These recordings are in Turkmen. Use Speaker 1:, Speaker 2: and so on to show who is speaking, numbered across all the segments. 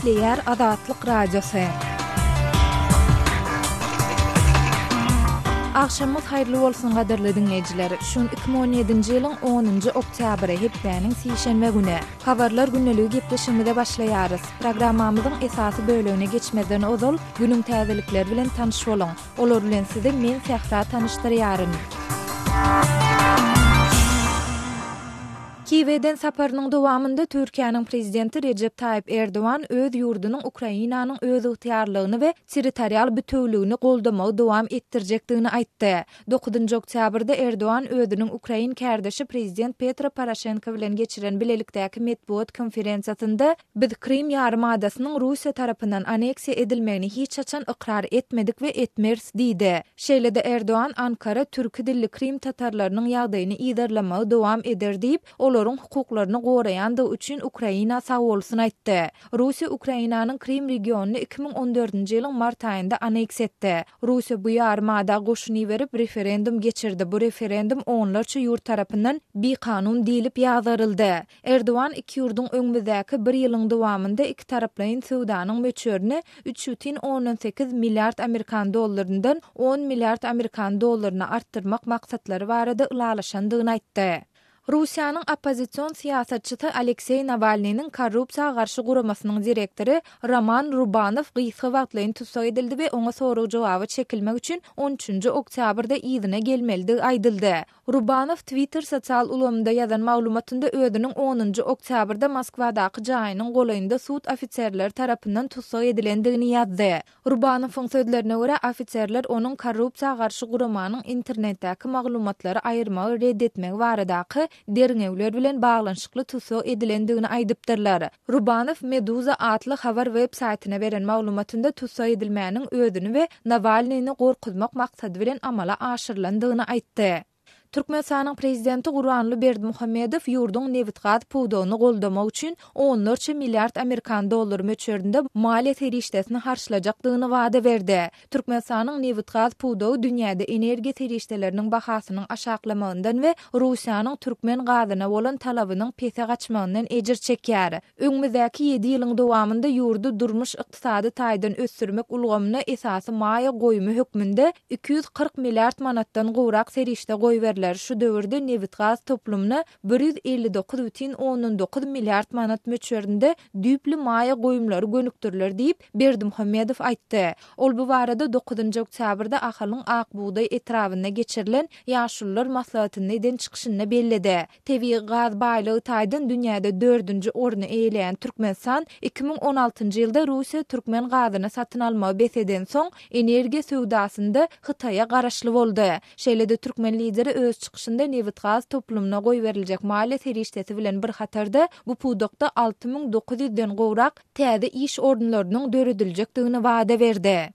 Speaker 1: Nükleer Azatlyk Radiosu. Akşamyz hayrly bolsun gaderli dinleyijiler. Şun 2017-nji ýylyň 10-njy oktýabry hepdeniň sişenme güni. Habarlar günneligi gepleşiginde başlaýarys. Programmamyzyň esasy bölügine geçmeden ozal günüň täzelikleri bilen tanyş boluň. Olar bilen sizi men Sehra tanışdyrýaryn. Kiýewden saparynyň dowamında Türkiýanyň prezidenti Recep Tayyip Erdoğan öz ýurdunyň Ukrainanyň öz ygtyýarlygyny we territorial bütünlügini goldamagy dowam etdirjekdigini aýtdy. 9-njy oktýabrda Erdoğan özüniň Ukrain kärdeşi prezident Petro Poroshenko bilen geçiren bilelikdäki medeniýet konferensiýasynda "Biz Krim ýarymadasynyň Russiýa tarapyndan aneksiýa edilmegini hiç açan ikrar etmedik we etmers" diýdi. Şeýlede Erdoğan Ankara türki dilli Krim tatarlarynyň ýagdaýyny ýerlemagy dowam eder diýip olaryň hukuklaryny goraýandygy üçin Ukraina sag bolsun aýtdy. Russiýa Ukrainanyň Krim regionuny 2014-nji ýylyň mart aýynda aneks etdi. Russiýa bu ýarymada goşuny berip referendum geçirdi. Bu referendum onlarça ýurt tarapyndan biqanun diýilip ýazaryldy. Erdoğan iki ýurduň öňündäki bir ýylyň dowamında iki taraplaryň sowdanyň möçürini 3,18 milliard Amerikan dollaryndan 10 milliard Amerikan dollaryna artdyrmak maksatlary barada ulalaşandygyny aýtdy. Russiýanyň oppozision siýasatçysy Aleksey Navalnyň korrupsiýa garşy guramasynyň direktori Roman Rubanow gysga wagtlaryň tutsak edildi we oňa soragy jogaby çekilmek üçin 13-nji oktýabrda ýygyna gelmeligi aýdyldy. Rubanow Twitter sosial ulamynda ýazan maglumatynda özüniň 10-njy oktýabrda Moskwadaky jaýynyň golaýynda sud ofitserleri tarapyndan tutsak edilendigini ýazdy. Rubanowyň sözlerine görä ofitserler onuň korrupsiýa garşy guramanyň internetdäki maglumatlary aýyrmagy reddetmek baradaky derňewler bilen baglanşykly tutsak edilendigini aýdypdyrlar. Rubanow Meduza adly habar web saýtyna beren maglumatynda tutsak edilmäniň özüni we Navalnyny gorkutmak maksady bilen amala aşyrylandygyny aýtdy. Türkmenistanyň prezidenti Gurbanly Berdimuhammedow ýurduň Newitgat puwdogyny goldamak üçin onlarça milliard Amerikan dollary möçberinde maliýe terişdesini harçlajakdygyny wada berdi. Türkmenistanyň Newitgat puwdogy dünýäde energiýa terişdeleriniň bahasynyň aşaklamagynyň we Russiýanyň türkmen gazyna bolan talabynyň pese gaçmagyndan ejir çekýär. Öňümizdäki 7 ýylyň dowamında ýurdu durmuş ykdysady taýdan ösürmek ulgamyna esasy maýa goýumy hökmünde 240 milliard manatdan gowrak serişde goýberler. Şu döwürde Newitgaz toplumuna 159,9 milliard manat möçberinde düýpli maýa goýumlary gönükdirler diýip Berdimuhammedow aýtdy. Ol bu barada 9-njy oktýabrda ahalyň Akbuğday etrafynda geçirilen ýaşullar maslahatyny eden çykyşyny belledi. Tebii gaz baýlygy taýdan dünýäde 4-nji orny eýleýän Türkmenistan 2016-njy ýylda Russiýa türkmen gazyny satyn almagy beseden soň energiýa sowdasynda Hytaýa garaşly boldy. Şeýlede türkmen lideri öz çykyşynda Newitgaz toplumuna goýberilejek maliýe terişdesi bilen bir hatarda bu puwdokda 6.900-den gowrak täze iş ornlarynyň dörediljekdigini wada berdi.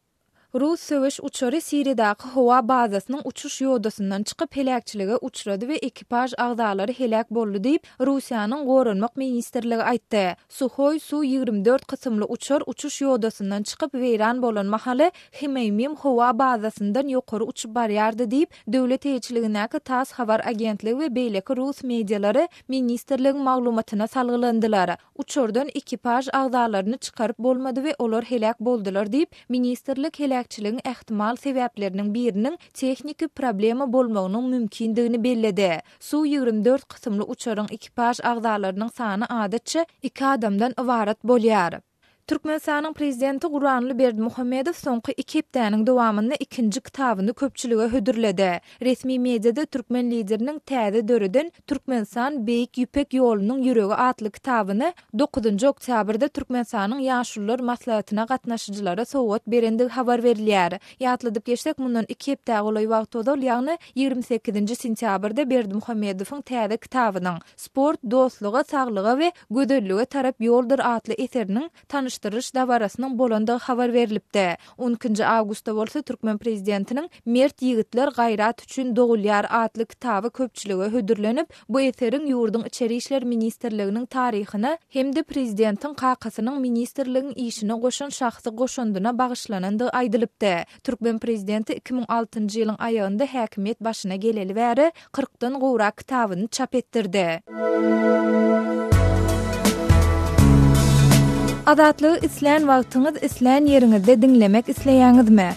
Speaker 1: Rus söwüş uçary Siriýadaky howa bazasynyň uçuş ýodasyndan çykyp helakçylyga uçrady we ekipaj agzalary helak boldy diýip Russiýanyň Gorunmak ministrligi aýtdy. Suhoy Su-24 kysymly uçar uçuş ýodasyndan çykyp weýran bolan mahaly Hmeymim howa bazasyndan ýokary uçup barýardy diýip döwlet eýçiligindäki TASS habar agentligi we beýleki Rus medialary ministrligiň maglumatyna salgylandylar. Uçurdan ekipaj agzalaryny çykaryp bolmady we olar helak boldylar diýip ministrlik helakçylygyň ähtimal sebäpleriniň biriniň tehnik problema bolmagynyň mümkindigini belledi. Su-24 kysymly uçaryň ekipaj agzalarynyň sany adatça 2 adamdan ibarat bolýar. Türkmenistanyň prezidenti Gurbanly Berdimuhammedow soňky 2 hepdeniň dowamynda ikinji kitabyny köpçülige hödürledi. Resmi mediada türkmen lideriniň täze döreden Türkmenistan beýik ýüpek ýolunyň ýüregi adly kitabyny 9-njy oktýabrda Türkmenistanyň ýaşullar maslahatyna gatnaşyjylara sowgat berendigi habar berilýär. Ýatladyp geçsek mundan 2 hepde golaý wagt ozal, ýagny 28-nji sentýabrda Berdimuhammedowyň täze kitabynyň Sport, dostluga, saglyga we göderlüge tarap ýoldur adly eseriniň tanıştırış dawarasynyň bolandygy habar berilipdi. 12-nji awgustda bolsa Türkmen prezidentiniň Mert ýigitler gaýrat üçin dogulýar adly kitaby köpçülige hödürlenip, bu eseriň ýurduň içeri işler ministrliginiň taryhyna hemde prezidentin kakasynyň ministrligiň işine goşan şahsy goşandyna bagyşlanandygy aýdylypdy. Türkmen prezidenti 2006-njy ýylyň aýagynda häkimet başyna geleli bäri 40-dan gowrak kitabyny çap etdirdi. Adatlygy isleýän wagtyňyz isleýän ýeriňizde dinlemek isleýäňizmi?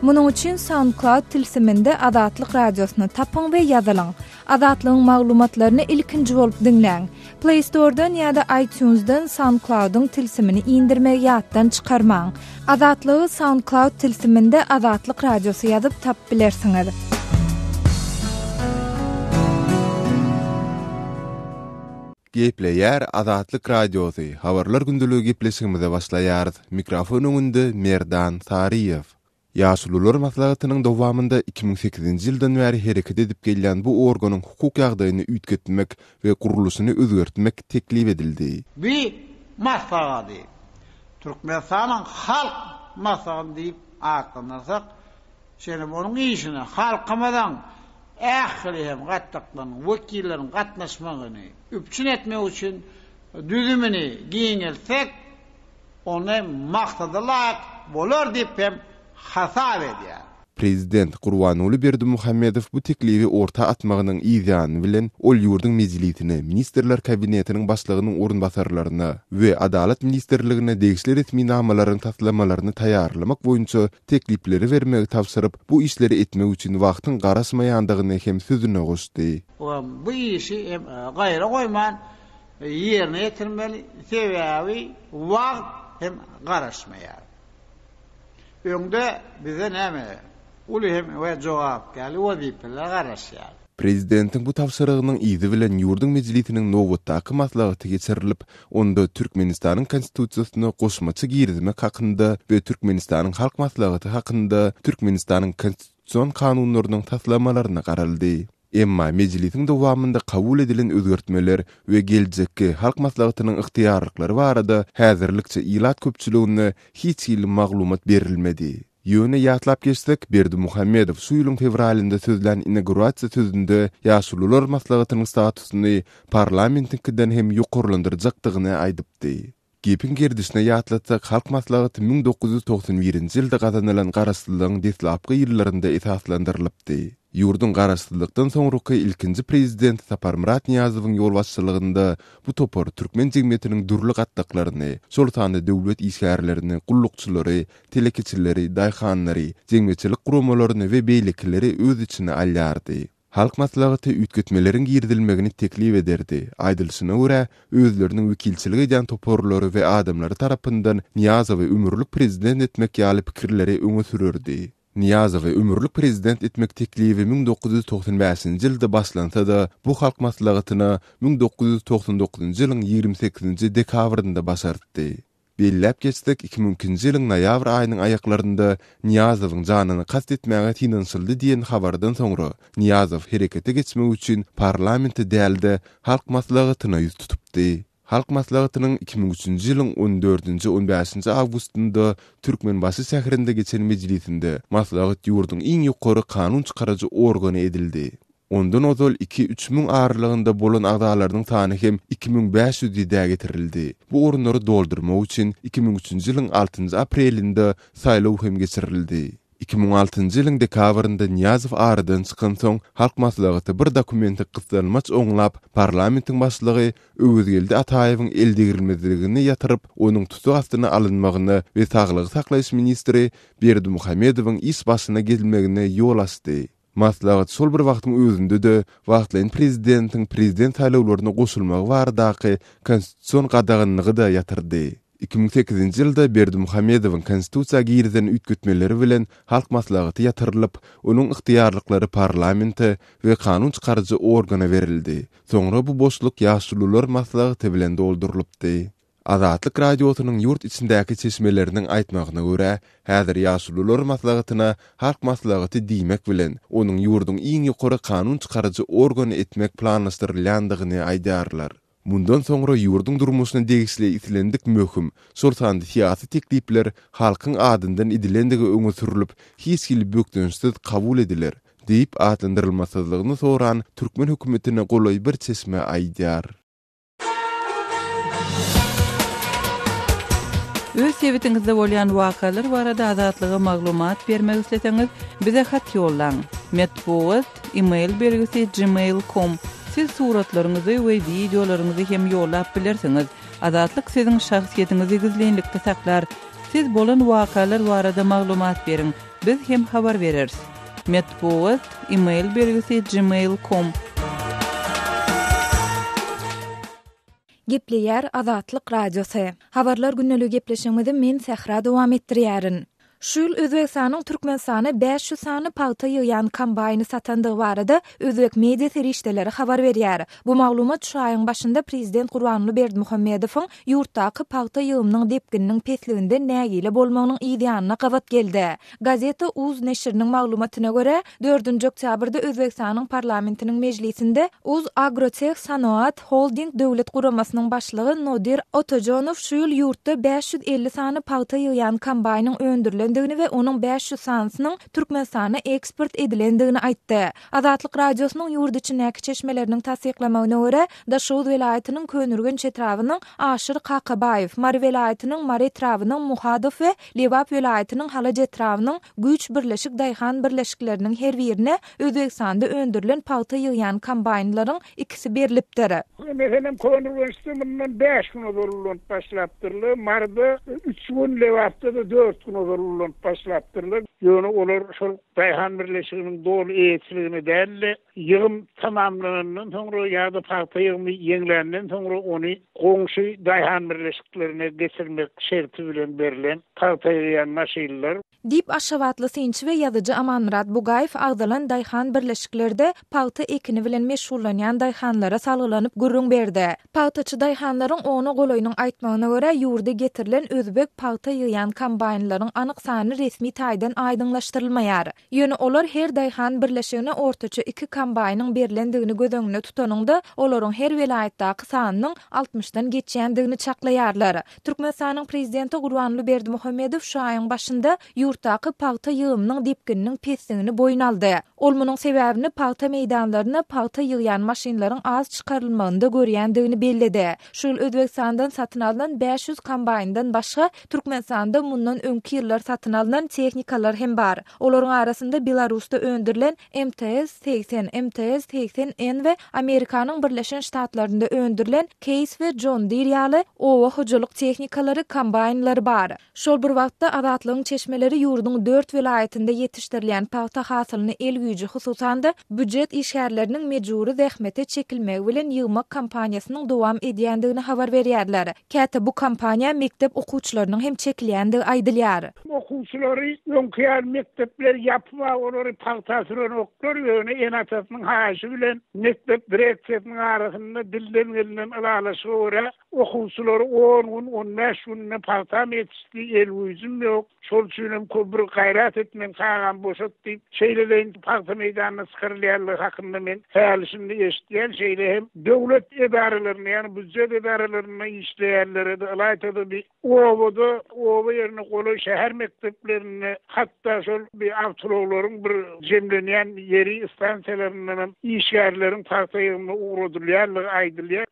Speaker 1: Munuň üçin SoundCloud tilsiminde Adatlyk radiosyny tapyň we ýazylyň. Adatlygyň maglumatlaryny ilkinji bolup dinleň. Play Store'dan ýa-da iTunes'dan SoundCloud'un tilsimini indirmek ýatdan çykarmaň. Adatlygy SoundCloud tilsiminde Adatlyk radiosy ýazyp tap bilersiňiz.
Speaker 2: Gepleýär Adatlyk radiosu. Habarlar gündülügi gepleşigimize başlaýar. Mikrofon öňünde Merdan Sariýew. Ýaşulular maslahatynyň dowamında 2008-nji ýyldan bäri hereket edip gelýän bu organyň hukuk ýagdaýyny üýtgetmek we guruluşyny özgertmek teklip edildi.
Speaker 3: Bir maslahaty. Türkmenistanyň halk maslahaty diýip aýtlansak, şeýle bonuň işine halkymyň ähli hem gatnaşmagyny, wekillerin gatnaşmagyny üpçün etmek üçin düzümini giňelsek, ony maksadylar bolar diýip hem hasap edýär.
Speaker 2: Prezident Gurbanuly Berdimuhammedow bu teklibi orta atmagynyň ýygyny bilen ol ýurdun mejlisine, ministrler kabinetiniň başlygynyň orunbasarlaryna we Adalet ministrligine degişli resmi namalaryny taslamalaryny taýýarlamak boýunça teklipleri bermegi tapşyryp, bu işleri etmek üçin wagtyň garaşmaýandygyny hem sözüne goşdy.
Speaker 3: Bu işi hem gaýra goýman ýerine ýetirmeli, sebäbi wagt hem garaşmaýar. Öňde bize näme? Uly hem we jogap gäli wazipeler garaşýar.
Speaker 2: Prezidentiň bu tapşyrygynyň ýygy bilen ýurdun mejlisiniň nowatdaky maslahaty geçirilip, onda Türkmenistanyň konstitusiýasyna goşmaçy girizmek hakynda we Türkmenistanyň halk maslahaty hakynda Türkmenistanyň konstitusiýon kanunlarynyň taslamalaryna garaldy. Emma mejlisiň dowamında kabul edilen özgertmeler we geljekki halk maslahatynyň ygtyýarlyklary barada häzirlikçe ilat köpçüligine hiç ýyly maglumat berilmedi. Ýöne ýatlap geçsek, Berdimuhammedow şu ýylyň fevralynda sözlen inaugurasiýa sözünde ýaşulular maslahatynyň statusyny parlamentikinden hem ýokarlandyrjakdygyny aýdypdy. Gepin gerdisine ýatlatsak, halk maslahaty 1991-nji ýylda gazanylan garaşsyzlygyň deslapky ýyllarynda esaslandyrylypdy. Ýurdun garaşsyzlykdan soňraky ilkinji prezident Saparmurat Niýazowyň ýol başçylygynda bu topar türkmen jemgyýetiniň dürli gatnaklaryny, şoltany döwlet işgärlerini, gullukçylary, telekeçileri, daýhanlary, jemgyýetçilik guramalaryny we beýlekleri öz içine alýardy. Halk maslahaty üýtgetmeleriň girdilmegini teklip ederdi. Aýdylyşyna görä, özleriniň wekilçiligi edýän toporlary we adamlary tarapyndan Niýazowy ömürlük prezident etmek ýaly pikirleri öňe sürerdi. Niýazowy ömürlük prezident etmek teklibi 1995-nji ýylda başlansa da, bu halk maslahatyna 1999-njy ýylyň 28-nji dekabrynda başardy. Bellep geçsek 2002-nji ýylyň noýabr aýynyň aýaklarynda Niýazowyň janyny kast etmäge tinanşyldy diýen habardan soňra Niýazow herekete geçmek üçin parlamenti dälde halk maslahatyna ýüz tutupdy. Halk maslahatynyň 2003-nji ýylyň 14-nji 15-nji awgustynda Türkmenbaşy şäherinde geçen mejlisinde maslahat ýurdun iň ýokary kanun çykarajy organy edildi. Ondan ozal 2-3 müň aralygynda bolan agdalarynyň sany hem 2500 ýa getirildi. Bu orunlary doldurmak üçin 2003-nji ýylyň 6-njy aprelinde saýlaw hem geçirildi. 2006-njy ýylyň dekabrynda Niýazow aradan çykan soň halk maslahaty bir dokumenti kysdalmaç oňlap parlamentiň başlygy Öwüzgeldi Ataýewiň eldigirilmezligini ýatyryp, onuň tutuk astyna alynmagyny we saglygy saklaýyş ministri Berdimuhammedowyň iş başyna gelmegine ýol açdy. Maslahat şol bir wagtyň özünde de wagtlaryň prezidentiň prezident saýlawlaryna goşulmagy baradaky konstitusiýon gadagynlygy da ýatyrdy. 2008-nji ýylda Berdimuhammedowyň konstitusiýa girden üýtgetmeleri bilen halk maslahaty ýatyrylyp, onuň ygtyýarlyklary parlamenti we kanun çykarjy organa berildi. Soňra bu boşluk ýaşulular maslahaty bilen doldurylypdy. Adatlyk radiosynyň ýurt içindäki çeşmeleriniň aýtmagyna görä, häzir ýaşulular maslahatyna halk maslahaty diýmek bilen onuň ýurdun iň ýokary kanun çykarjy organy etmek planlaşdyrylýandygyny aýdarlar. Mundan soňra ýurdun durmuşyna degişli itilendik möhüm, şol sandy syýasy teklipler halkyň adyndan idilendigi öňe sürülip, hiç ýyl bökdünçsiz kabul ediler, diýip atlandyrylmasyzlygyny soran Türkmen hökümetine golay bir çeşme aýdýar.
Speaker 4: Öz sebetiňizde bolýan wakalar barada azatlyga maglumat bermek isleseňiz, bize hat ýollaň. Metbuat, email bergisi gmail.com. Siz suratlaryňyzy we videolaryňyzy hem ýollap bilersiňiz. Azatlyk siziň şahsiýetiniňizi gizlenlikde saklar. Siz bolan wakalar barada maglumat beriň. Biz hem habar bereriz. Metbuat email belgisi gmail.com.
Speaker 1: Gepleýär Azatlyk radiosu. Habarlar günnäli gepleşigimizi men Sehra dowam etdirýärin. Şul Özbekistanyň Türkmenistany 500 sany paýta ýygan kombaýny satandygy barada Özbek media serişdeleri habar berýär. Bu maglumat şu aýyň başynda prezident Gurbanly Berdimuhammedowyň ýurtdaky paýta ýygymynyň depkininiň pesliginde nägile bolmagynyň ideýanyna gawat geldi. Gazeta Uz neşriniň maglumatyna görä 4-nji oktýabrda Özbekistanyň parlamentiniň mejlisinde Uz Agrotech Sanoat Holding döwlet guramasynyň başlygy Nodir Otojonow şul ýurtda 550 sany paýta ýygan kombaýnyň öndürilen ve onun 500 sansynyň Türkmenistana eksport edilendigini aýtdy. Azatlyk radiosynyň ýurt içindäki çeşmeleriniň tasdiklamagyna görä, Daşowut welaýatynyň Könürgen çetrawynyň Aşyr Qaqabaýew, Mary welaýatynyň Mary trawynyň Muhadow we Lebap welaýatynyň Halac trawynyň güýç birleşik daýhan birleşikleriniň her birine Özbekistanda öndürilen paýta ýygan kombaýnlaryň ikisi berilipdir.
Speaker 5: Mesela Könürgen sisteminden 5 gün olulan başlapdyrly, Marda 3 gün, Lebapda da 4 gün olulan başlapdyrlar. Ýöne olar şol daýhan birleşiginiň dolu eýetçiligini dälle ýygym tamamlanandan soňra ýa-da paýta ýygymy ýeňlenden soňra ony goňşy daýhan birleşiklerine geçirmek şerti bilen berilen paýta ýygan maşynalar.
Speaker 1: Dip Aşgabatly synçy we ýazyjy Amanmurat Bugaýew agdalan daýhan birleşiklerde paýta ekini bilen meşgullanýan daýhanlara salgylanyp gurrun berdi. Paýtaçy daýhanlaryň ony golaýynyň aýtmagyna görä ýurda getirilen özbek paýta ýygan kombaýnlaryň anyk sany resmi taýdan aýdyňlaşdyrylmaýar. Ýöne olar her daýhan birleşigine ortaça 2 kombaýnyň berilendigini göz tutanynda olaryň her welaýatdaky sanynyň 60-dan geçýändigini çaklaýarlar. Türkmenistanyň prezidenti Gurbanly Berdimuhammedow şu aýyň başynda ýurtdaky paýta ýygymynyň depkininiň pesligini boýun aldy. Ol munyň sebäbini paýta meýdanlaryna paýta ýygan maşynlaryň az çykarylmagynda görýändigini belledi. Şol Özbekistandan satyn alynan 500 kombaýndan başga Türkmenistanda mundan öňki ýyllar satyn alynan teknikalar hem bar. Olaryň arasynda Belarusda öndürilen MTS-80, MTS-80N we Amerikanyň Birleşen Ştatlarynda öndürilen Case we John Deere ýaly owa hojalyk teknikalary kombaýnlary bar. Şol bir wagtda Azatlygyň çeşmeleri ýurduň 4 welaýatynda ýetişdirilen paýta hasylyny el güýji hususanda büdjet işgärleriniň mejburi zähmete çekilmegi bilen ýygmak kampaniýasynyň dowam edýändigini habar berýärler. Käte bu kampaniýa mektep okuwçylarynyň hem çekilýändigi aýdylýar.
Speaker 5: Okuwçylary öňküýär mektepler ýapma, olary paýta süren oklar ýöne en atasnyň haýy bilen mektep direksiýasynyň arasynda dilden gelen alalaşy görä okuwçylary 10 gün, 15 gün paýta metişdi el güýjüm ýok. Şol üçin köpür gaýrat etmen sagan boşat diýip şeýleden paýta meýdanyna çykyrylýarlygy hakynda men häýlişimde eşitdiýän şeýle hem döwlet edaralaryny ýani büdjet edaralaryny işleýärleri de alaýtady bir owoda owa ýerine goly şäher mekteplerini hatda şol bir awtologlaryň bir jemlenýän ýeri stansiýalarynyň işgärleriň paýta ýygyny uğradylýarlygy aýdylýar.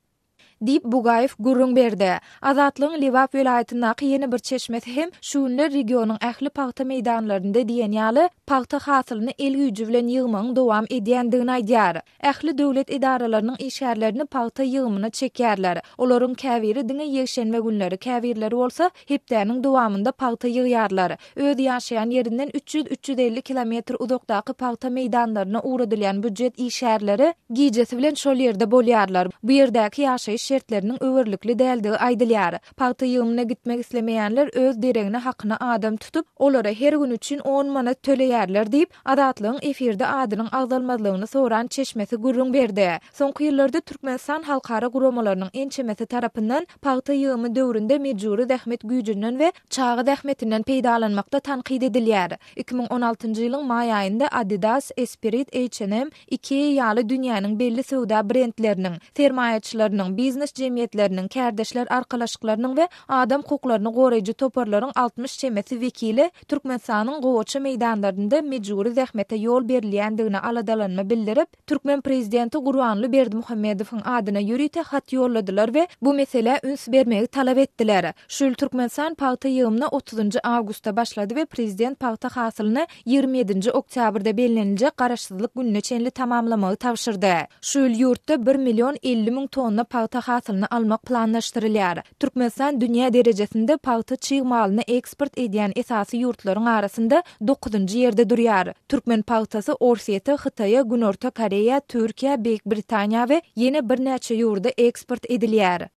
Speaker 1: Dip Bugaýew gurrun berdi. Azatlygyň Lebap welaýatyndaky ýene bir çeşmesi hem şuňly regionyň ähli paýta meýdanlarynda diýen ýaly paýta hasylyny el güýji bilen ýygmagyň dowam edýändigini aýdýar. Ähli döwlet edaralarynyň işgärlerini paýta ýygymyna çekýärler. Olaryň käbiri diňe ýekşenme günleri käbirleri bolsa hepdäniň dowamynda paýta ýygýarlar. Öz ýaşaýan ýerinden 300-350 kilometr uzakdaky paýta meýdanlaryna uğradylýan büdjet işgärleri giýjesi bilen şol ýerde bolýarlar. Bu ýerdäki ýaşaýyş şertlerinin öwürlikli däldi aýdylýar. Paýta ýygymyna gitmek islemeýänler öz deregine hakyna adam tutup, olara her gün üçin 10 manat töleýärler diýip Azatlygyň efirde adynyň agdalmalygyny soran çeşmesi gurrun berdi. Soňky ýyllarda Türkmenistan halkara guramalarynyň ençemesi tarapyndan paýta ýygymy döwründe mejburi zähmet güýjünden we çagy zähmetinden peýdalanmakda tanqid edilýär. 2016-njy ýylyň maý aýynda Adidas, Esprit, H&M iki ýaly dünýäniň belli söwda brendleriniň sermaýaçylarynyň biznes jemgyýetleriniň, kärdeşler arkalaşyklarynyň we adam hukuklaryny goraýjy toparlaryň 60 çemesi wekili Türkmenistanyň gowaçy meýdanlarynda mejburi zähmete ýol berilýändigini aladalanma bildirip, Türkmen prezidenti Gurbanly Berdimuhammedowyň adyna ýürite hat ýolladylar we bu mesele üns bermegi talap etdiler. Şol Türkmenistan paýta ýygymyna 30-njy awgustda başlady we prezident paýta hasylyny 27-nji oktýabrda bellenilje garaşsyzlyk gününe çenli tamamlamagy tapşyrdy. Şol ýurtda 1 milyon 50 000 tonna paýta hasylyny almak planlaşdyrylýar. Türkmenistan dünýä derejesinde paýta çyýmalyny eksport edýän esasy ýurtlaryň arasynda 9-njy ýerde durýar. Türkmen paýtasy Orsiýeta, Hytaýa, Günorta Koreýa, Türkiýa, Beýik Britaniýa we ýene bir näçe ýurda eksport edilýär.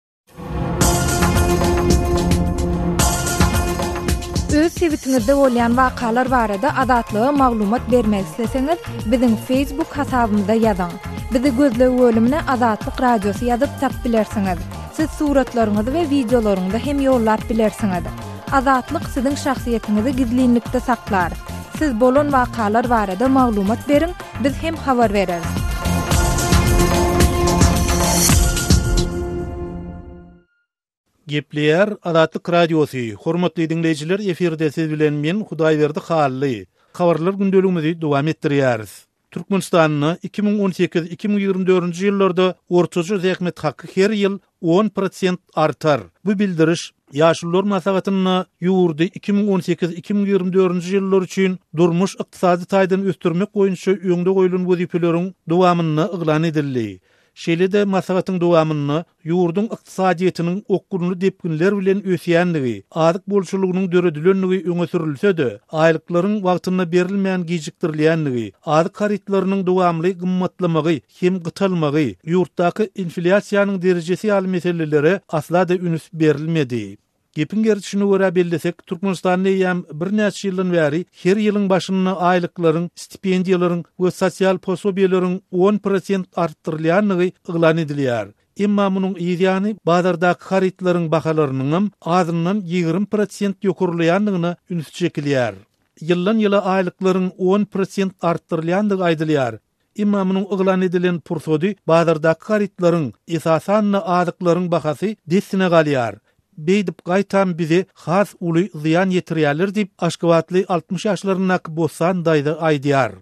Speaker 1: Öz sebitiňizde bolýan wakalar barada adatlyga maglumat bermek isleseňiz, biziň Facebook hasabymyzda ýazyň. Bizi gözlegi bölümine Azatlyk Radiosu ýazyp tap bilersiňiz. Siz suratlaryňyzy we videolaryňyzy hem ýollap bilersiňiz. Azatlyk siziň şahsiýetiniňizi gizlinlikde saklar. Siz bolan wakalar barada maglumat beriň, biz hem habar bereriz.
Speaker 6: Gepleýär Azatlyk Radiosu. Hormatly dinleýijiler, eferde siz bilen men Hudaýberdi Hally. Habarlar gündeligimizi dowam etdirýäris. Türkmenistanyň 2018-2024 ýyllarda ortaça zähmet hakkı her ýyl 10% artar. Bu bildiriş ýaşullar masagatyny ýurdy 2018-2024 ýyllar üçin durmuş ykdysady taýdan östürmek boýunça öňde goýulan wezipeleriň dowamyny yglan edildi. Şeýle-de masagatyň dowamyny ýurdun ykdysadyetiniň okgurly depginler bilen ösýänligi, adyk bolşulugynyň döredilenligi öňe sürilse-de, aýlyklaryň wagtyna berilmeýän gijikdirilýänligi, adyk haritlarynyň dowamly gymmatlamagy hem gytalmagy, ýurtdaky inflasiýanyň derejesi ýaly meseleleri asla-da ünüs berilmedi. Gepin gerçini görä bellesek, Türkmenistanyň ýam bir näçe ýyldan bäri her ýylyň başyna aýlyklaryň, stipendiýalaryň we sosial posobiýalaryň 10% artdyrylýanlygy yglan edilýär. Emma munyň ýa-ni bazardaky haritlaryň bahalarynyň azyndan 20% ýokurlýanlygyna ünüs çekilýär. Ýyldan ýyla aýlyklaryň 10% artdyrylýanlygy aýdylýar. Emma munyň yglan edilen pursody bazardaky haritlaryň esasan adyklaryň bahasy desine galýar. Beýdip gaýtan bizi has uly ziyan ýetirýärler dip aşkawatly 60 ýaşlarynak bolsan daýda aýdýar.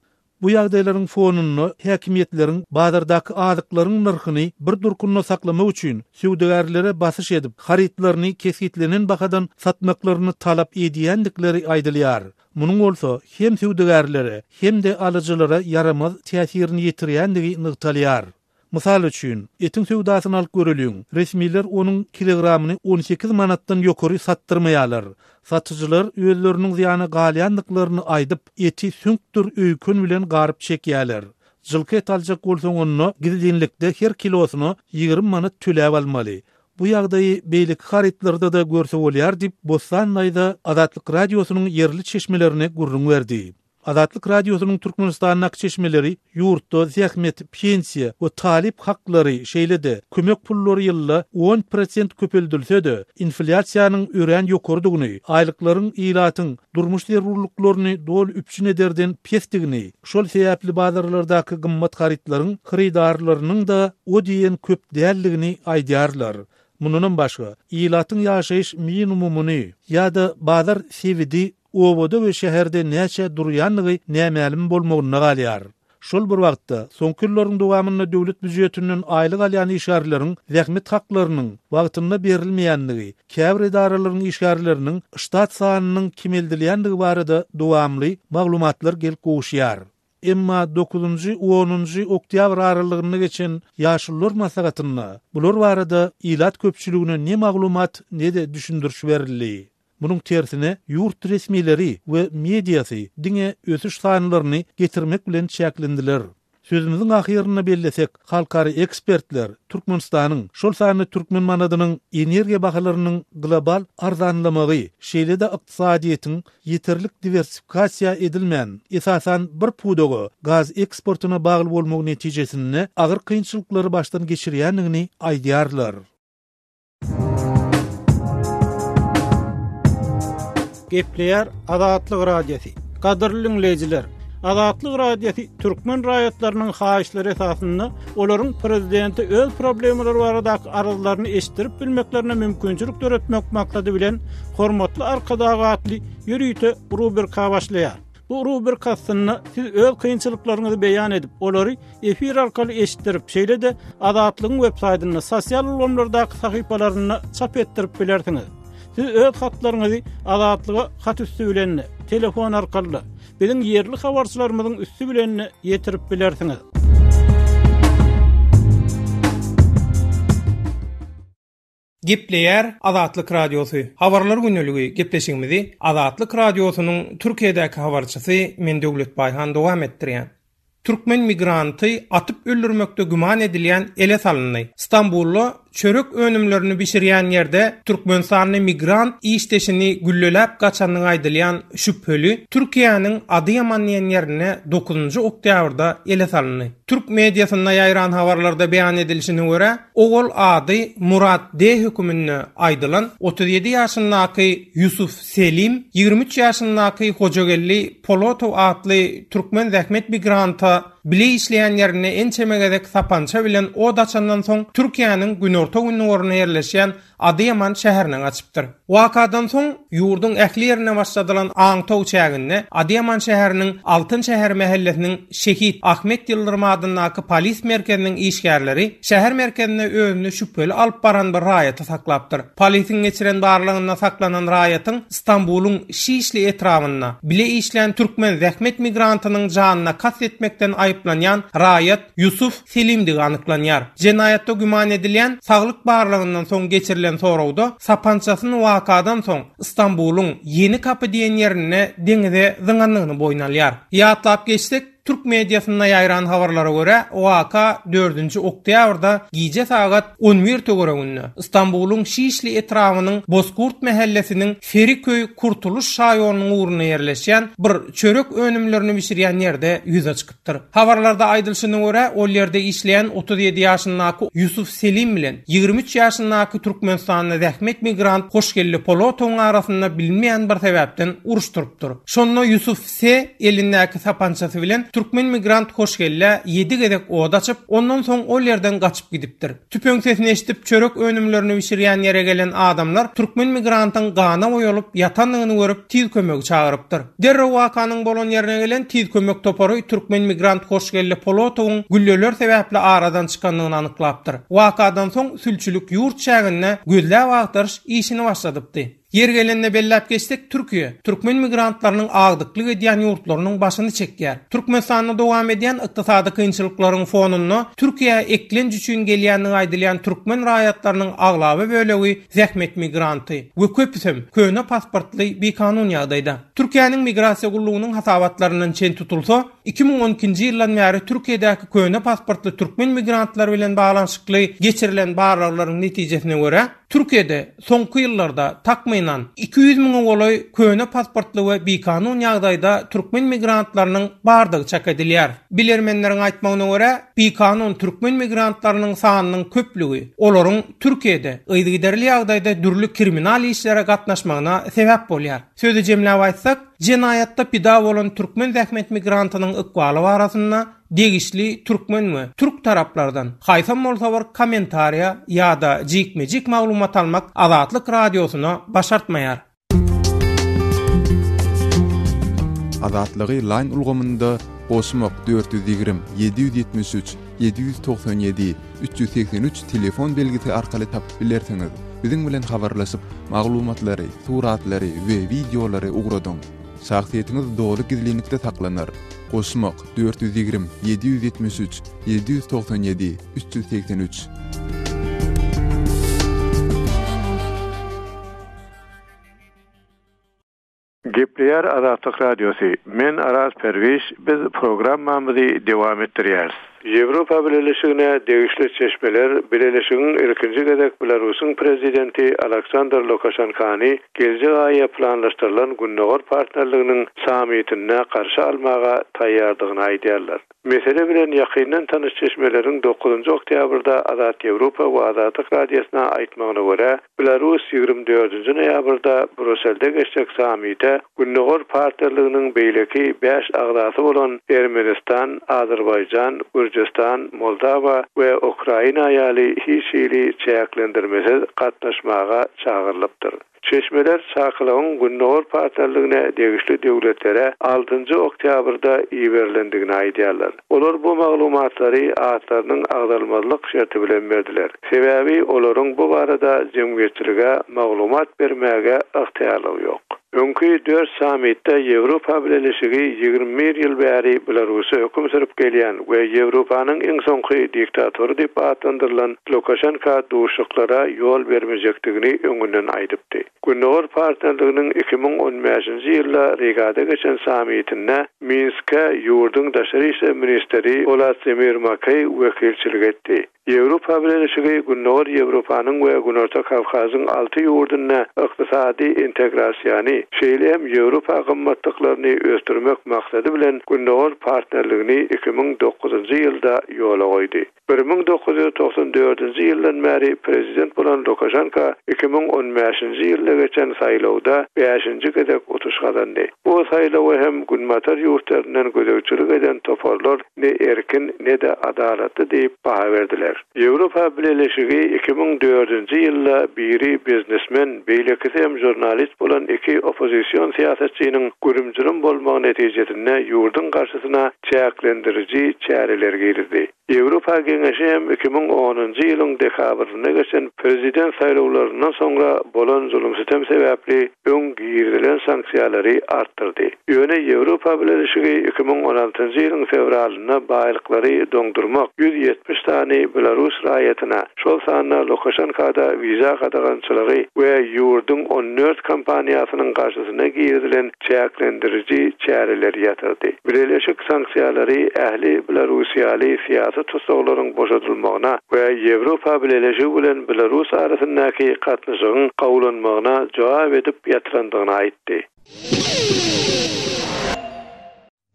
Speaker 6: Bu ýagdaýlaryň fonuny häkimiýetleriň bazardaky adyklaryň narhyny bir durkunna saklamak üçin süwdegärlere basyş edip, haritlaryny keskitlenen bahadan satmaklaryny talap edýändikleri aýdylýar. Munyň bolsa hem süwdegärlere hem de alyjylara yaramaz täsirini ýetirýändigi nyktalýar. Mysal üçin, etin sewdasyny alyp göreliň. Resmiler onuň kilogramyny 18 manatdan ýokary satdyrmaýarlar. Satyjylar özleriniň zyany galýanlyklaryny aýdyp, eti süňktür öýkün bilen garyp çekýärler. Jylky et aljak bolsaň onu gizlinlikde her kilosyny 20 manat töläp almaly. Bu ýagdaýy beýlik haritlarda da görse bolýar dip Bostan aýda Azatlyk Radiosynyň yerli çeşmelerini gurrun berdi. Azatlyk Radiosynyň Türkmenistanyň çeşmeleri ýurtda zähmet, pensiýa we talip haklary şeýle-de kömek pullary ýylla 10% köpeldilse-de, inflasiýanyň ören ýokurdygyny, aýlyklaryň ýylatyň durmuş zerurlyklaryny dol üpçün ederden pesdigini, şol sebäpli bazarlardaky gymmat haritlaryň hyrydarlarynyň da o diýen köp dälligini aýdýarlar. Munundan başga, ýylatyň ýaşaýyş minimumuny ýa-da bazar sevidi oboda we şäherde näçe durýanlygy nämälim bolmagyna galýar. Şol bir wagtda soňky ýyllaryň dowamyny döwlet büdjetinden aýlyk alýan işgärlerini zähmet haklarynyň wagtyna berilmeýänligi, käbir idaralaryň işgärleriniň ştat sanynyň kimildilýändigi barada dowamly maglumatlar gelip goşýar. Emma 9-njy 10-njy oktyabr aralygyny geçen ýaşullar masagatyna bular barada ýylat köpçüligine ne maglumat ne de düşündürüş berildi. Bunun tersine ýurt resmileri we mediasy diňe ösüş sanlaryny getirmek bilen çäklendiler. Sözümizin ahyryna bellesek, halkary ekspertler Türkmenistanyň şol sany türkmen manadynyň energiýa bahalarynyň global arzanlamagy, şeýle-de ykdysadyetiň ýeterlik diversifikasiýa edilmän, esasan bir pudoga gaz eksportyna bagly bolmagy netijesinde agyr kynçylyklary başdan geçirýänligini aýdýarlar.
Speaker 7: Gepleýär Azatlyk Radiosu. Gadyrly dinleýijiler, Azatlyk Radiosu türkmen raýatlarynyň haýyşlary esasynda olaryň prezidenti öz problemleri baradaky arazylaryny eşitdirip bilmeklerine mümkinçilik töretmek maksady bilen hormatly arkadagatly ýürüýte rubrika başlaýar. Bu rubrikasyny siz öz kynçylyklaryňyzy beýan edip, olary efir arkaly eşitdirip, şeýle-de Azatlygyň web saýtyna, sosial ulanlardaky sahypalaryna çap etdirip bilersiňiz. Siz öz hatlaryňyzy Azatlyga hat üstü bilen telefon arkaly biziň yerli habarçylarymyzyň üstü bilen ýetirip bilersiňiz. Gepleyer Azatlyk Radiosu. Habarlar günneligi gepleşigimizi Azatlyk Radiosunyň Türkiýedäki habarçysy men Döwlet Baýhan dowam etdirýän. Türkmen migranty atyp öldürmekde güman edilýän ele salyndy. İstanbullu çörek önümlerini bişirýän ýerde Türkmenistanyň migrant işdeşini güllelep gaçanyň aýdylýan şüpheli Türkiýanyň Adıyaman ýerine 9 oktýabrda ele salyndy. Türk mediasynda ýaýran habarlarda beýan edilişine görä, ogul ady Murat D. hökümine aýdylan 37 ýaşyndaky Yusuf Selim, 23 ýaşyndaky Hojagelli Polotov adly Türkmen zähmet migranta bile işleyen yerine en çemegedek sapança bilen o daçandan soň Türkiýanyň günorta gününe yerleşen Adıyaman şäherine açypdyr. Wakadan soň ýurdun ähli ýerine başladylan aňtaw çäginde Adıyaman şäheriniň Altyn şäher mahallesiniň Şehit Ahmet Yıldırım adyny polis merkeziniň işgärleri şäher merkezine özüni şüpheli alyp baran bir raýaty saklapdyr. Polisiň geçiren barlygynda saklanan raýatyň İstanbul'un Şişli etrafynda bile işleyen Türkmen zähmet migrantynyň janyna kast etmekden aýyplanýan raýat Yusuf Selimdi anyklanýar. Jenaýatda güman edilýän saglyk barlygyndan soň geçirilen sorawda sapançasyny wakadan soň İstanbul'un Yeni Kapı diýen ýerine deňize zyňanlygyny boýnalýar. Ýatlap geçsek Türk mediasynda ýaýran habarlara görä, waka 4 oktýabrda giýje sagat 11 töwereginde İstanbul'un Şişli etrafynyň Bozkurt mahallesiniň Feriköy Kurtuluş şaýorunyň uğruna yerleşen bir çörek önümlerini bişirýän ýerde ýüze çykypdyr. Habarlarda aýdylyşyna görä, ol ýerde işleyen 37 ýaşyndaky Yusuf Selim bilen 23 ýaşyndaky Türkmenistanyň zähmet migrant Hoşgelli Polotowyň arasynda bilinmeýän bir sebäpden uruşdyrypdyr. Şonda Yusuf S. elindäki sapançasy bilen Türkmen migrant Hoşgelle 7 gedek oda açyp, ondan soň ol ýerden gaçyp gidipdir. Tüpeň sesini eşitip çörek önümlerini bişirýän ýere gelen adamlar Türkmen migrantyň gana oýalyp ýatanlygyny görüp tiz kömek çagyrypdyr. Derre wakanyň bolan ýerine gelen tiz kömek topory Türkmen migrant Hoşgelle Polotowyň gülleler sebäpli aradan çykanlygyny anyklapdyr. Wakadan soň sülçülük ýurt şäherine gözläp agdaryş işini başladypdy. Yer gelenine bellap geçsek Türkiye, Türkmen migrantlarının ağdıklık edýän ýurtlarynyň başyny çekýär. Türkmenistanyň dowam edýän ykdysady kynçylyklaryň fonunda Türkiýe eklenç üçin gelýänini aýdylýan Türkmen raýatlarynyň aglaby bölegi zähmet migranty we köpüsem köne pasportly bekanun ýagdaýda. Türkiýanyň migrasiýa gullugynyň hasabatlarynyň çen tutulsa, 2012-nji ýyldan bäri Türkiýedäki köne pasportly Türkmen migrantlar bilen baglanyşykly geçirilen barlaklaryň netijesine görä, Türkiýede soňky ýyllarda takmynan 200.000 goly köne pasportly we bekanun ýagdaýda Türkmen migrantlarynyň bardygy çak edilýär. Bilermenleriň aýtmagyna görä, bekanun Türkmen migrantlarynyň sanynyň köplügi olaryň Türkiýede ýygydarly ýagdaýda dürli kriminal işlere gatnaşmagyna sebäp bolýar. Sözü jemläp aýtsak, jenaýatda pida bolan Türkmen zähmet migrantynyň ykbaly barasynda degişli Türkmen mi Türk taraplardan haýsam bolsa bir kommentariýa ýa-da jikmejik maglumat almak Azatlyk Radiosyna başartmaýar.
Speaker 2: Azatlygy line ulgamynda Osmak 420 773 797 383 telefon belgisi arkaly tapyp bilersiňiz. Biziň bilen habarlaşyp maglumatlary, suratlary we videolary ugradyň. Şahsiýetiniz dogry gizlilikde saklanır. Osmak 420 773 797 383.
Speaker 8: Gepleyer Azatlyk Radiosu. Men Aras Perviş, biz programmamyzy dowam etdirýäris. Ýewropa Birleşigine degişli çeşmeler Birleşigiň ilkinji gezek Belarusyň prezidenti Aleksandr Lukashenkany geljek aýa planlaşdyrylan Günnäwar partnerliginiň sammitine garşy almaga taýýardygyny aýdýarlar. Mesele bilen ýakyndan tanyş çeşmeleriň 9 oktýabrda Azat Ýewropa we Azatlyk Radiosyna aýtmagyna görä, Belarus 24 noýabrda Brüsselde geçjek sammitde Günnäwar partnerliginiň beýleki 5 agdasy bolan Ermenistan, Azerbaýjan, Gürcistan, Moldova we Ukraina ýaly hiçbiri çäklendirmesiz gatnaşmaga çağırlypdyr. Çeşmeler çakylygyň Günnäwar partnerligine degişli döwletlere 6 oktýabrda iýerlendigini aýdýarlar. Olar bu maglumatlary atlarynyň agdalmazlyk şerti bilen berdiler. Sebäbi olaryň bu barada jemgyýetçilige maglumat bermäge ygtyýarlygy ýok. Önkü 4 samitte Ýewropa birleşigi 21 ýyl bäri Belarusy höküm sürüp gelýän we Ýewropanyň iň soňky diktatory diýip atlandyrylan Lukashenko duşuklara ýol bermejekdigini öňünden aýdypdy. Günnor partnerliginiň 2015-nji ýylda Rigada geçen samitinde Minske ýurdun daşary işler ministeri Vladimir Makey wekilçilik etdi. Ýewropa birleşigi Günnor Ýewropanyň we Günorta Kawkazyň 6 ýurduna ykdysady integrasiýany şeýlem Ýewropa gymmatlyklaryny ösdürmek maksady bilen Günnor partnerligini 2009-njy ýylda ýola goýdy. 1994-nji ýyldan bäri prezident bolan Lukashenko 2015-nji ýylda geçen saýlawda 5-nji gedek otuş gadandy. Bu saýlawa hem günmatar ýurtlarynyň gödäwçilik eden toparlar ne erkin ne de adalatly diýip baha berdiler. Ýewropa birleşigi 2004-nji ýylda biri biznesmen, beýlekisi hem jurnalist bolan iki opozisiýon siýasatçynyň gürümjürüm bolmagy netijesinde ýurdun garşysyna çäklendirici çäreler girdi. Ýewropa Geňeşi hem 2010-njy ýylyň dekabryna geçen prezident saýlawlaryndan soňra bolan zulüm sistem sebäpli öň girilen sanksiýalary artdyrdy. Ýöne Ýewropa birleşigi 2016-njy ýylyň fevralyna baýlyklary doňdurmak 170 tany Belarus raýatyna, şol sanyna Lukashenko'da viza gadagançylygy we ýurdun 14 kompaniýasynyň garşysyna girilen çäklendirici çäreler ýatyrdy. Birleşik sanksiýalary ähli Belarusiýaly siýasat tutsaglaryň boşadylmagyna we Ýewropa birleşigi bilen Belarus arasyndaky gatnaşygyň gowlanmagyna jogap edip ýatyrandygyny aýtdy.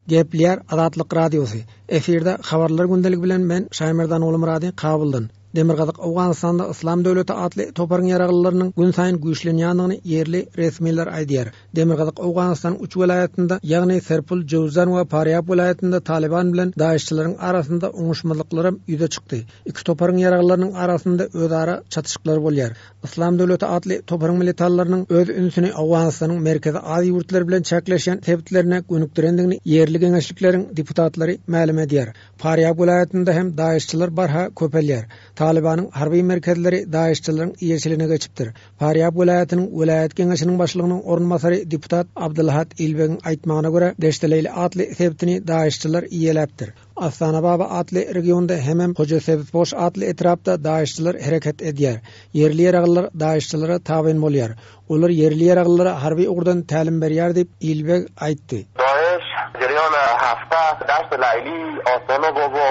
Speaker 9: Gepler Adatlyk Radiosu. Efirde habarlar gündelik bilen men Şaýmerdan oğlum radio kabuldan. Demirgazyk Awganystanda Islam döwleti atly toparyň ýaraglylarynyň gün saýyn güýçlenýändigini ýerli resmiler aýdýar. Demirgazyk Awganystan 3 welaýatynda, ýagny Serpul, Jowzan we Faryab welaýatynda Taliban bilen daýyşçylaryň arasynda oňuşmazlyklary ýüze çykdy. Iki toparyň ýaraglylarynyň arasynda özara çatışyklar bolýar. Islam döwleti atly toparyň militarylarynyň öz ünsüni Awganystanyň merkezi ady ýurtlary bilen çäkleşen tebitlerine gönükdirendigini ýerli geňeşlikleriň deputatlary ma'lum edýär. Faryab welaýatynda hem daýyşçylar barha köpelýär. Talibanyň harby merkezleri daýyşçylaryň ýerçiligine geçipdir. Faryab welaýatynyň welaýat geňeşiniň başlygynyň ornmasary deputat Abdulhat Ilbegiň aýtmagyna görä, Deşdeleyli atly sebitini daýyşçylar iýeläpdir. Astana Baba atly regionda hemem Hoca Sebitboş atly etrapda daýyşçylar hereket edýär. Yerli ýaraglylar daýyşçylara tabyn bolýar. Olar yerli ýaraglylara harby ugurdan tälim berýär diýip Ilbeg aýtdy.
Speaker 10: Daesh jarayona hafta Dasht Layli, Astana Baba we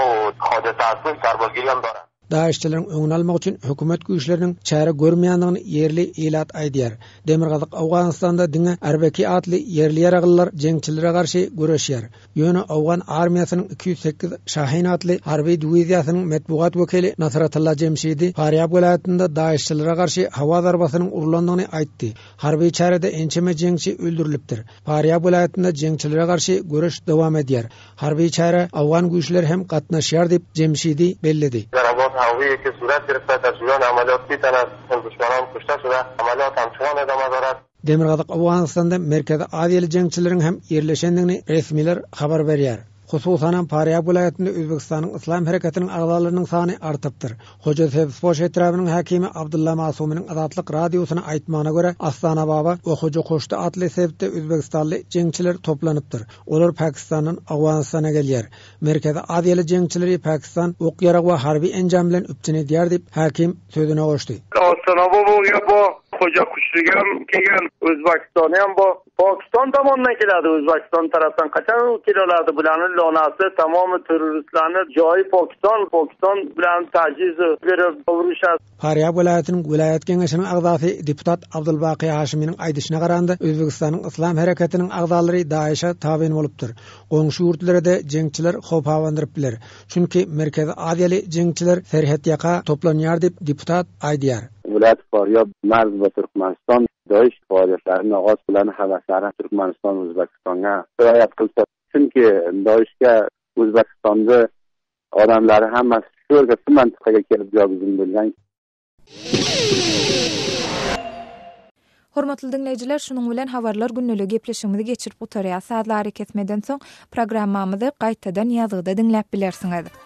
Speaker 10: Hoja Sebitboş sarbozgiriyam dora.
Speaker 9: Daýyşçylaryň öňüni almak üçin hökümet güýçleriniň çäre görmeýändigini yerli elat aýdýar. Demirgazyk Awganystanda diňe Arbeki atly yerli ýaraglylar jeňçilere garşy güreşýär. Ýöne Awgan armiýasynyň 208 Şahin atly harby diwiziýasynyň metbuat wekili Nasratullah Jemşidi Faryab welaýatynda daýyşçylere garşy hawa zarbasynyň urulandygyny aýtdy. Harby çärede ençeme jeňçi öldürilipdir. Faryab welaýatynda jeňçilere garşy güreş dowam edýär. Harby çäre Awgan güýçleri hem gatnaşýar diýip Jemşidi belledi.
Speaker 10: هوایی که صورت گرفته در جریان عملیات 30 تن از دشمنان کشته شده عملیات همچنان ادامه دارد.
Speaker 9: Demirgazyk Awganystanda merkezi ady jeňçileriň hem ýerleşendigini resmiler habar berýär. Hususan Faryab welaýatynda Özbekistanyň Islam harekatiniň agzalarynyň sany artypdyr. Hoja Sebitboş etrabynyň hakimi Abdulla Masumynyň Adatlyk radiosyna aýtmagyna görä, Astana Baba we Hoja Koşdy atly sebitde Özbekistanly jeňçiler toplanypdyr. Olar Pakistanyň Awganystana gelýär. Merkezi ady jeňçileri Pakistan ok ýarag we harby enjam bilen üpçün edýär diýip hakim sözüne goşdy.
Speaker 10: Astana Baba we Hoja Koşdygam kelgen Özbekistany hem bu Pakistan tomonidan keladi. Özbekistan tarafdan kaçan kilolardy bularning lonasy tamamy terroristlarni joyi Pakistan bilan tajiz berip uruşat.
Speaker 9: Faryab welaýatynyň welaýat geňeşiniň agzasy deputat Abdulbaqy Haşimyň aýdyşyna garanda Özbekistanyň Islam harekatiniň agzalary Daeşe tabyn bolupdyr. Goňşy ýurtlarda jeňçiler hop hawandyryp biler. Çünki merkezi adyly jeňçiler serhat ýaka toplanýar diýip deputat aýdýar.
Speaker 11: ولایت فاریاب مرز با ترکمنستان داعش فعالیتlarini آغاز qilgan havaslarni Turkmaniston O'zbekistonga rivoyat qilsa, chunki Daeshga O'zbekistonda odamlari hammasi shu yerga shu mantiqaga kelib joylashgan bo'lgan.
Speaker 1: Hormatly dinleyijiler, şunun bilen habarlar günnälik gepleşigimizi geçirip otarýar. Saatlar ketmeden soň programmamyzy gaýtadan ýazgyda dinläp bilersiňiz.